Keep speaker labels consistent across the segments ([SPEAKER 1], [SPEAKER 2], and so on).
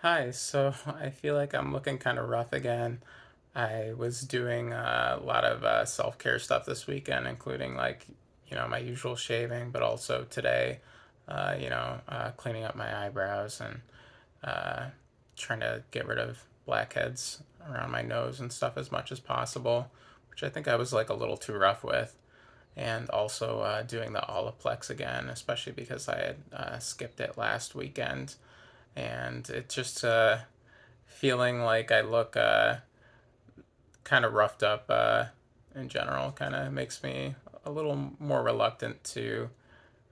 [SPEAKER 1] Hi, so I feel like I'm looking kind of rough again. I was doing a lot of self-care stuff this weekend, including my usual shaving, but also today, cleaning up my eyebrows and uh, trying to get rid of blackheads around my nose and stuff as much as possible, which I think I was like a little too rough with. And also doing the Olaplex again, especially because I had skipped it last weekend. And it just feeling like I look kind of roughed up in general kind of makes me a little more reluctant to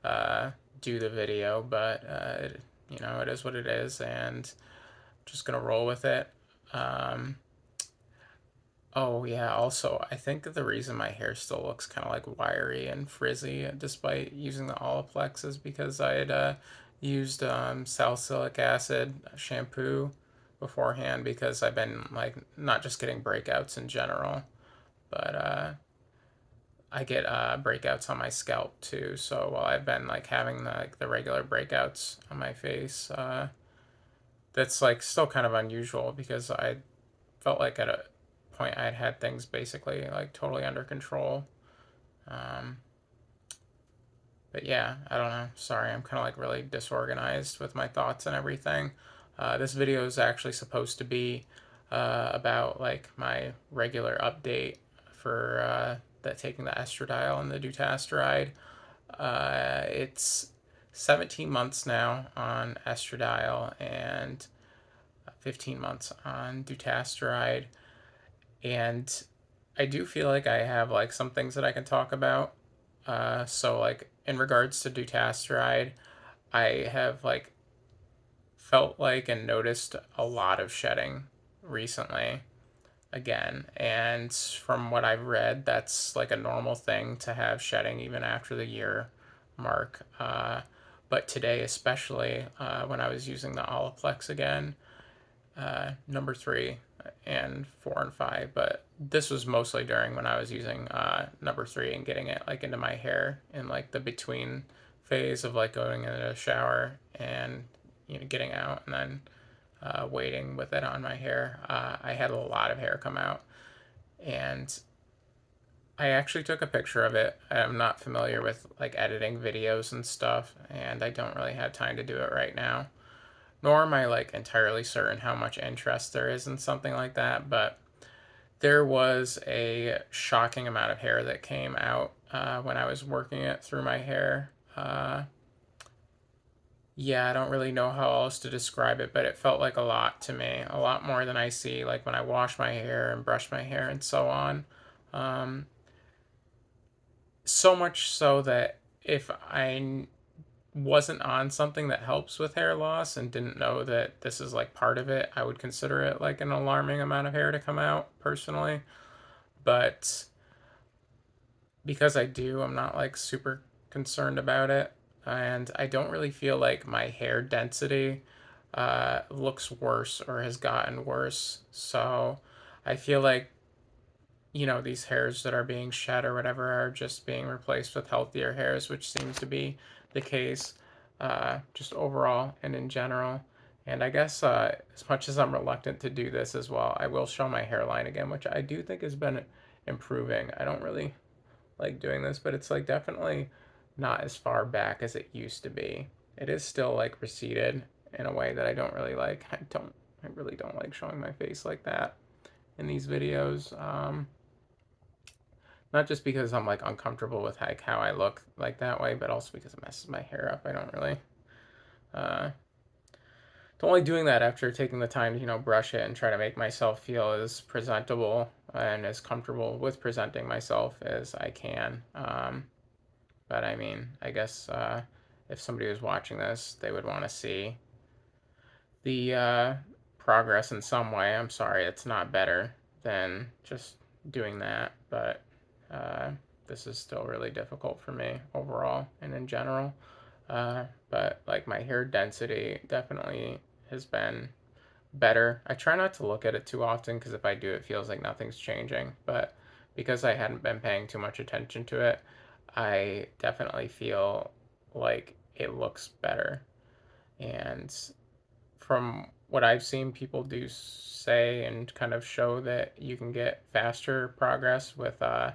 [SPEAKER 1] uh, do the video, but it is what it is, and just gonna roll with it. Um, oh yeah, also I think the reason my hair still looks kind of like wiry and frizzy despite using the Olaplex is because I had used salicylic acid shampoo beforehand because I've been like not just getting breakouts in general, but I get breakouts on my scalp too. So while I've been like having the regular breakouts on my face, that's like still kind of unusual because I felt like at a point I had things basically like totally under control. Um, but yeah, I don't know. Sorry, I'm kind of like really disorganized with my thoughts and everything. This video is actually supposed to be about like my regular update for that taking the estradiol and the dutasteride. It's 17 months now on estradiol and 15 months on dutasteride, and I do feel like I have like some things that I can talk about. So like in regards to dutasteride, I have like felt like and noticed a lot of shedding recently again. And from what I've read, that's like a normal thing to have shedding even after the year mark. But today, especially when I was using the Olaplex again, number three and four and five, but this was mostly during when I was using number three and getting it like into my hair in like the between phase of like going into the shower and getting out and then waiting with it on my hair. I had a lot of hair come out, and I actually took a picture of it. I'm not familiar with like editing videos and stuff, and I don't really have time to do it right now, nor am I like entirely certain how much interest there is in something like that, but there was a shocking amount of hair that came out when I was working it through my hair. Yeah, I don't really know how else to describe it, but it felt like a lot to me, a lot more than I see like when I wash my hair and brush my hair and so on. Um, so much so that if I wasn't on something that helps with hair loss and didn't know that this is like part of it, I would consider it like an alarming amount of hair to come out personally. But because I do, I'm not like super concerned about it. And I don't really feel like my hair density looks worse or has gotten worse. So I feel like, these hairs that are being shed or whatever are just being replaced with healthier hairs, which seems to be the case just overall and in general. And I guess as much as I'm reluctant to do this as well, I will show my hairline again, which I do think has been improving. I don't really like doing this, but it's like definitely not as far back as it used to be. It is still like receded in a way that I don't really like. I really don't like showing my face like that in these videos. Not just because I'm like uncomfortable with like how I look like that way, but also because it messes my hair up. I don't really. Uh, it's only doing that after taking the time to brush it and try to make myself feel as presentable and as comfortable with presenting myself as I can. But I mean, I guess if somebody was watching this, they would want to see the progress in some way. I'm sorry, it's not better than just doing that, but uh, this is still really difficult for me overall and in general. But like my hair density definitely has been better. I try not to look at it too often because if I do, it feels like nothing's changing. But because I hadn't been paying too much attention to it, I definitely feel like it looks better. And from what I've seen people do say and kind of show that you can get faster progress with the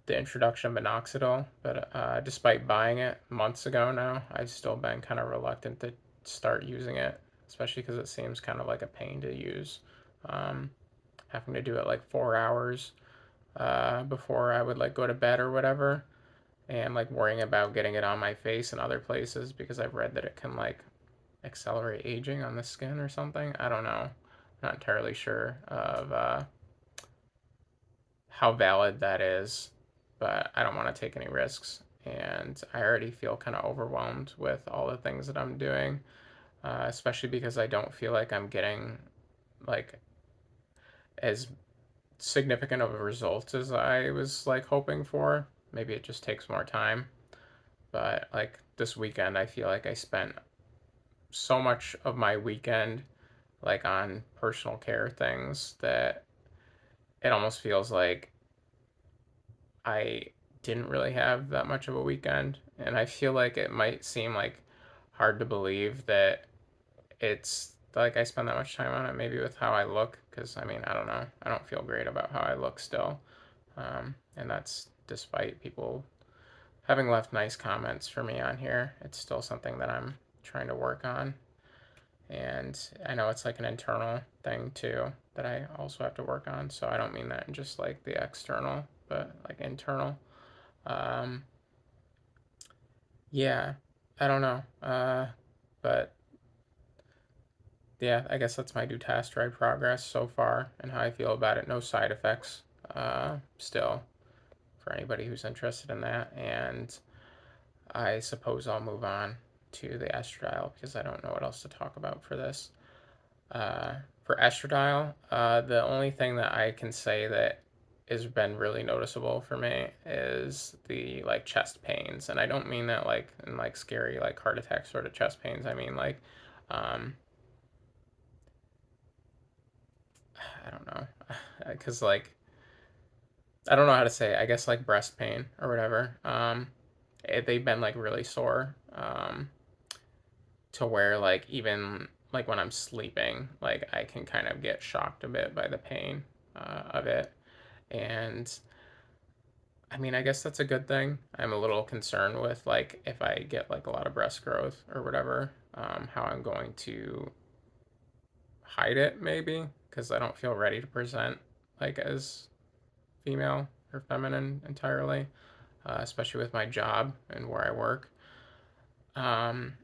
[SPEAKER 1] introduction of minoxidil. But despite buying it months ago now, I've still been kind of reluctant to start using it, especially because it seems kind of like a pain to use. Um, Having to do it like 4 hours before I would like go to bed or whatever, and like worrying about getting it on my face and other places because I've read that it can like accelerate aging on the skin or something. I don't know. Not entirely sure of how valid that is, but I don't want to take any risks. And I already feel kind of overwhelmed with all the things that I'm doing, especially because I don't feel like I'm getting like as significant of a result as I was like hoping for. Maybe it just takes more time. But like this weekend, I feel like I spent so much of my weekend like on personal care things that it almost feels like I didn't really have that much of a weekend. And I feel like it might seem like hard to believe that it's like I spend that much time on it, maybe with how I look, because I mean, I don't know. I don't feel great about how I look still. And that's despite people having left nice comments for me on here. It's still something that I'm trying to work on. And I know it's like an internal thing too that I also have to work on. So I don't mean that in just like the external, but like internal. Um, yeah, I don't know. But yeah, I guess that's my Dutasteride progress so far and how I feel about it. No side effects still for anybody who's interested in that. And I suppose I'll move on to the estradiol because I don't know what else to talk about for this. Uh, for estradiol, the only thing that I can say that has been really noticeable for me is the like chest pains, and I don't mean that like in like scary like heart attack sort of chest pains. I mean like, um, I don't know, because like I don't know how to say it. I guess like breast pain or whatever. They've been like really sore. To where like even like when I'm sleeping, like I can kind of get shocked a bit by the pain of it. And I mean, I guess that's a good thing. I'm a little concerned with like if I get like a lot of breast growth or whatever, how I'm going to hide it maybe because I don't feel ready to present like as female or feminine entirely, especially with my job and where I work. Um,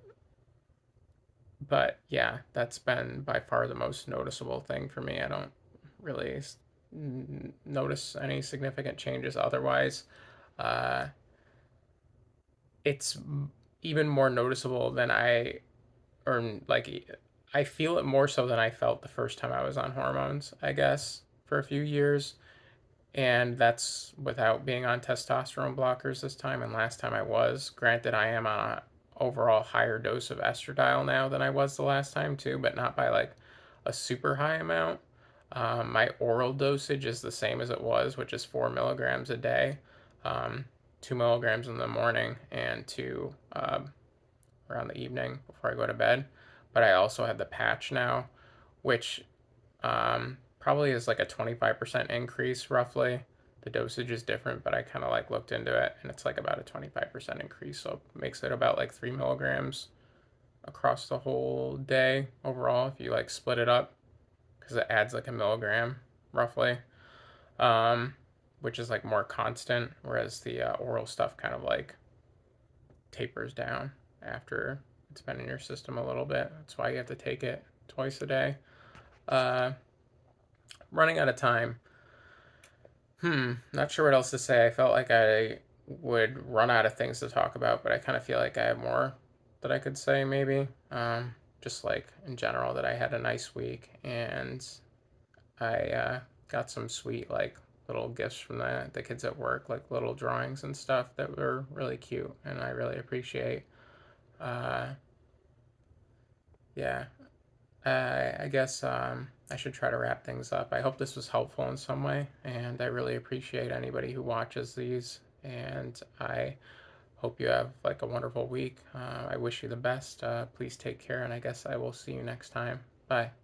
[SPEAKER 1] but yeah, that's been by far the most noticeable thing for me. I don't really notice any significant changes otherwise. Uh, it's even more noticeable than or like, I feel it more so than I felt the first time I was on hormones, I guess, for a few years. And that's without being on testosterone blockers this time. And last time I was. Granted, I am on a overall higher dose of estradiol now than I was the last time too, but not by like a super high amount. My oral dosage is the same as it was, which is 4 milligrams a day, um, 2 milligrams in the morning and two around the evening before I go to bed. But I also have the patch now, which probably is like a 25% increase roughly. The dosage is different, but I kind of like looked into it and it's like about a 25% increase. So it makes it about like 3 milligrams across the whole day overall if you like split it up because it adds like a milligram roughly, um, which is like more constant, whereas the oral stuff kind of like tapers down after it's been in your system a little bit. That's why you have to take it twice a day. Uh, Running out of time. Not sure what else to say. I felt like I would run out of things to talk about, but I kind of feel like I have more that I could say maybe. Just like in general, that I had a nice week and I got some sweet like little gifts from the kids at work, like little drawings and stuff that were really cute, and I really appreciate. Uh, yeah, I guess I should try to wrap things up. I hope this was helpful in some way, and I really appreciate anybody who watches these. And I hope you have like a wonderful week. I wish you the best. Please take care, and I guess I will see you next time. Bye.